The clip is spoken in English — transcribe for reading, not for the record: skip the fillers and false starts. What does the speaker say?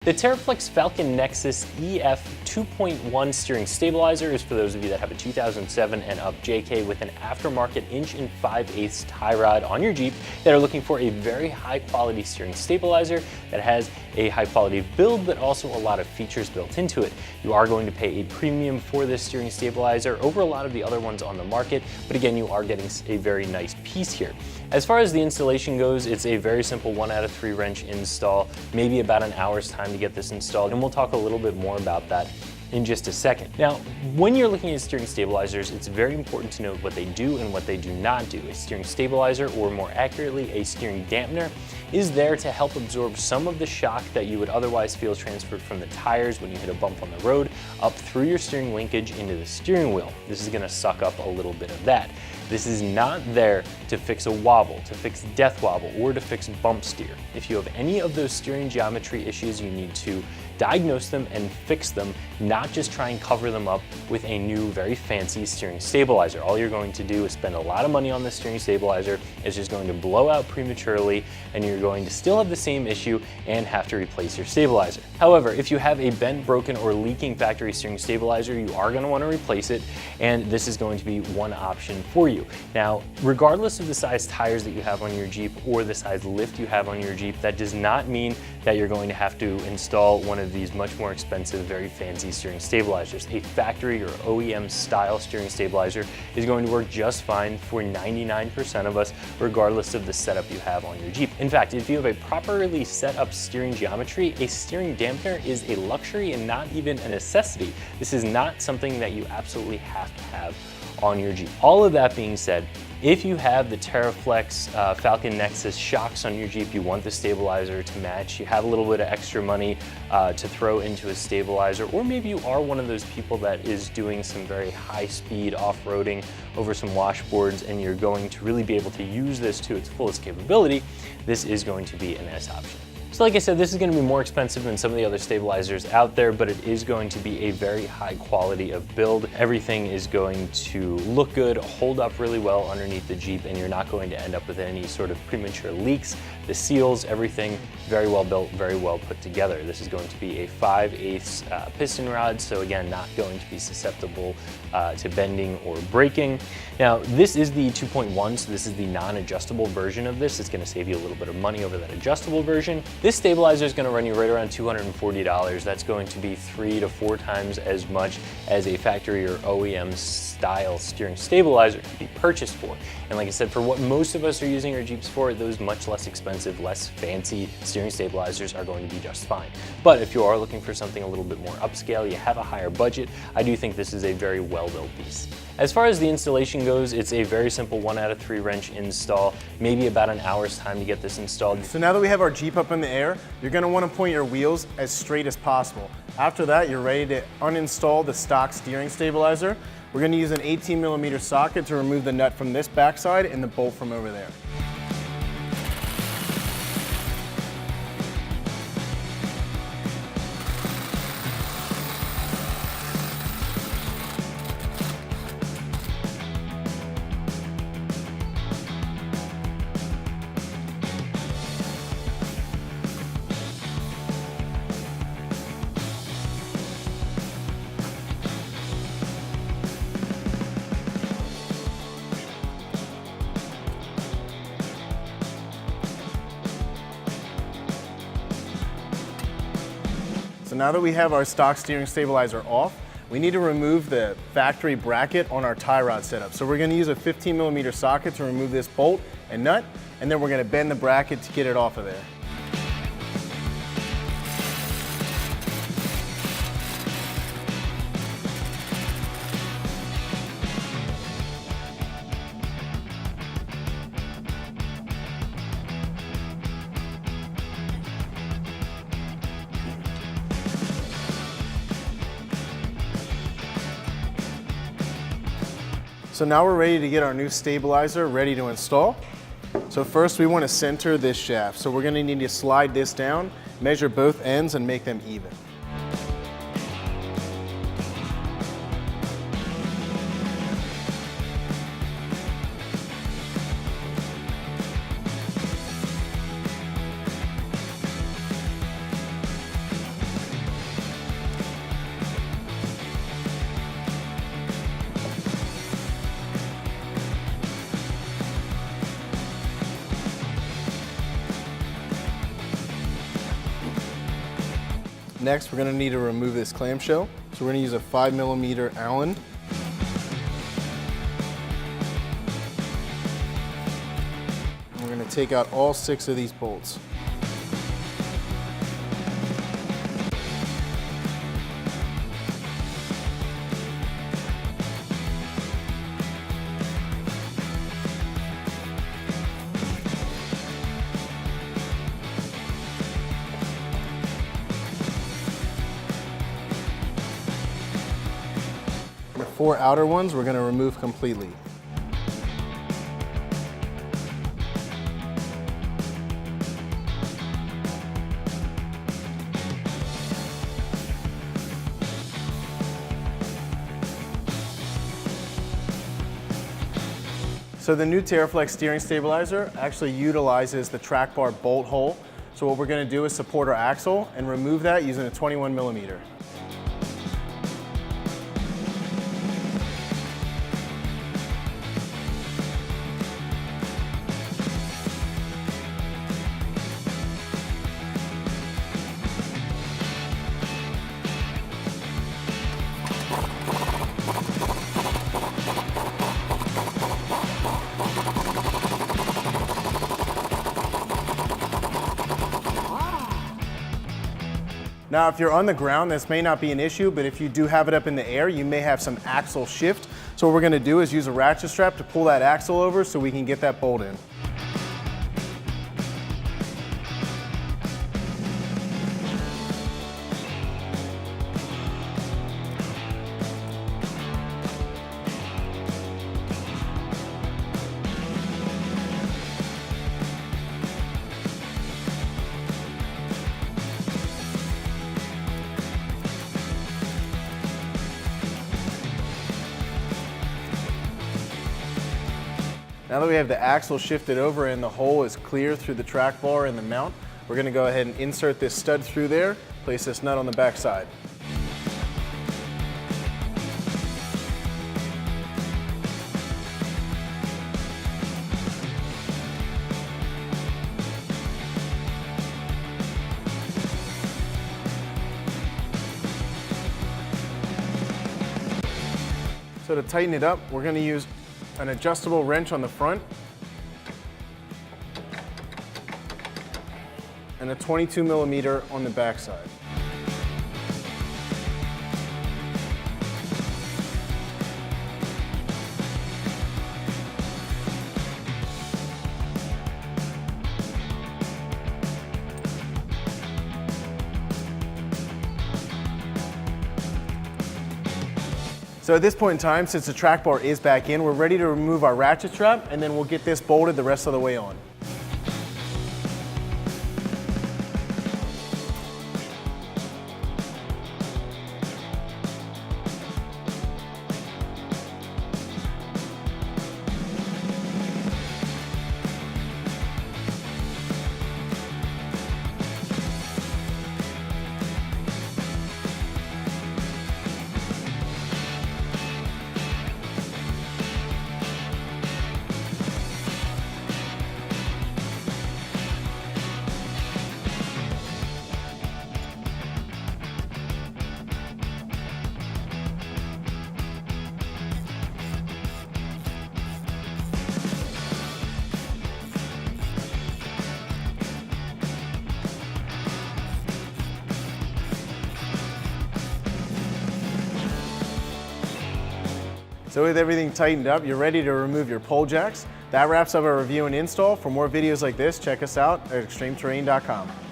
The Teraflex Falcon Nexus EF 2.1 steering stabilizer is for those of you that have a 2007 and up JK with an aftermarket 1 5/8" tie rod on your Jeep that are looking for a very high quality steering stabilizer that has a high quality build but also a lot of features built into it. You are going to pay a premium for this steering stabilizer over a lot of the other ones on the market, but again, you are getting a very nice piece here. As far as the installation goes, it's a very simple 1 out of 3 wrench install, maybe about an hour's time to get this installed, and we'll talk a little bit more about that in just a second. Now, when you're looking at steering stabilizers, it's very important to note what they do and what they do not do. A steering stabilizer, or more accurately, a steering dampener, is there to help absorb some of the shock that you would otherwise feel transferred from the tires when you hit a bump on the road up through your steering linkage into the steering wheel. This is gonna suck up a little bit of that. This is not there to fix a wobble, to fix death wobble, or to fix bump steer. If you have any of those steering geometry issues, you need to diagnose them and fix them, not just try and cover them up with a new, very fancy steering stabilizer. All you're going to do is spend a lot of money on the steering stabilizer. It's just going to blow out prematurely, and you're going to still have the same issue and have to replace your stabilizer. However, if you have a bent, broken, or leaking factory steering stabilizer, you are going to want to replace it, and this is going to be one option for you. Now, regardless of the size tires that you have on your Jeep or the size lift you have on your Jeep, that does not mean that you're going to have to install one of these much more expensive, very fancy steering stabilizers. A factory or OEM-style steering stabilizer is going to work just fine for 99% of us, regardless of the setup you have on your Jeep. In fact, if you have a properly set up steering geometry, a steering dampener is a luxury and not even a necessity. This is not something that you absolutely have to have on your Jeep. All of that being said, if you have the Teraflex Falcon Nexus shocks on your Jeep, you want the stabilizer to match, you have a little bit of extra money to throw into a stabilizer, or maybe you are one of those people that is doing some very high speed off-roading over some washboards and you're going to really be able to use this to its fullest capability, this is going to be a nice option. So like I said, this is going to be more expensive than some of the other stabilizers out there, but it is going to be a very high quality of build. Everything is going to look good, hold up really well underneath the Jeep, and you're not going to end up with any sort of premature leaks. The seals, everything very well built, very well put together. This is going to be a 5/8 piston rod, so again, not going to be susceptible to bending or breaking. Now, this is the 2.1, so this is the non-adjustable version of this. It's going to save you a little bit of money over that adjustable version. This stabilizer is going to run you right around $240. That's going to be 3 to 4 times as much as a factory or OEM-style steering stabilizer can be purchased for. And like I said, for what most of us are using our Jeeps for, those much less expensive, less fancy steering stabilizers are going to be just fine. But if you are looking for something a little bit more upscale, you have a higher budget, I do think this is a very well-built piece. As far as the installation goes, it's a very simple 1 out of 3 wrench install, maybe about an hour's time to get this installed. So now that we have our Jeep up in the air, you're going to want to point your wheels as straight as possible. After that, you're ready to uninstall the stock steering stabilizer. We're going to use an 18mm socket to remove the nut from this backside and the bolt from over there. So now that we have our stock steering stabilizer off, we need to remove the factory bracket on our tie rod setup. So we're going to use a 15mm socket to remove this bolt and nut, and then we're going to bend the bracket to get it off of there. So now we're ready to get our new stabilizer ready to install. So first we want to center this shaft. So we're going to need to slide this down, measure both ends, and make them even. Next, we're gonna need to remove this clamshell. So we're gonna use a 5mm Allen. We're gonna take out all 6 of these bolts. The 4 outer ones we're going to remove completely. So the new Teraflex steering stabilizer actually utilizes the track bar bolt hole. So what we're going to do is support our axle and remove that using a 21mm. Now, if you're on the ground, this may not be an issue, but if you do have it up in the air, you may have some axle shift. So what we're gonna do is use a ratchet strap to pull that axle over so we can get that bolt in. Now that we have the axle shifted over and the hole is clear through the track bar and the mount, we're going to go ahead and insert this stud through there, place this nut on the back side. So to tighten it up, we're going to use an adjustable wrench on the front and a 22mm on the back side. So at this point in time, since the track bar is back in, we're ready to remove our ratchet strap, and then we'll get this bolted the rest of the way on. So with everything tightened up, you're ready to remove your pole jacks. That wraps up our review and install. For more videos like this, check us out at ExtremeTerrain.com.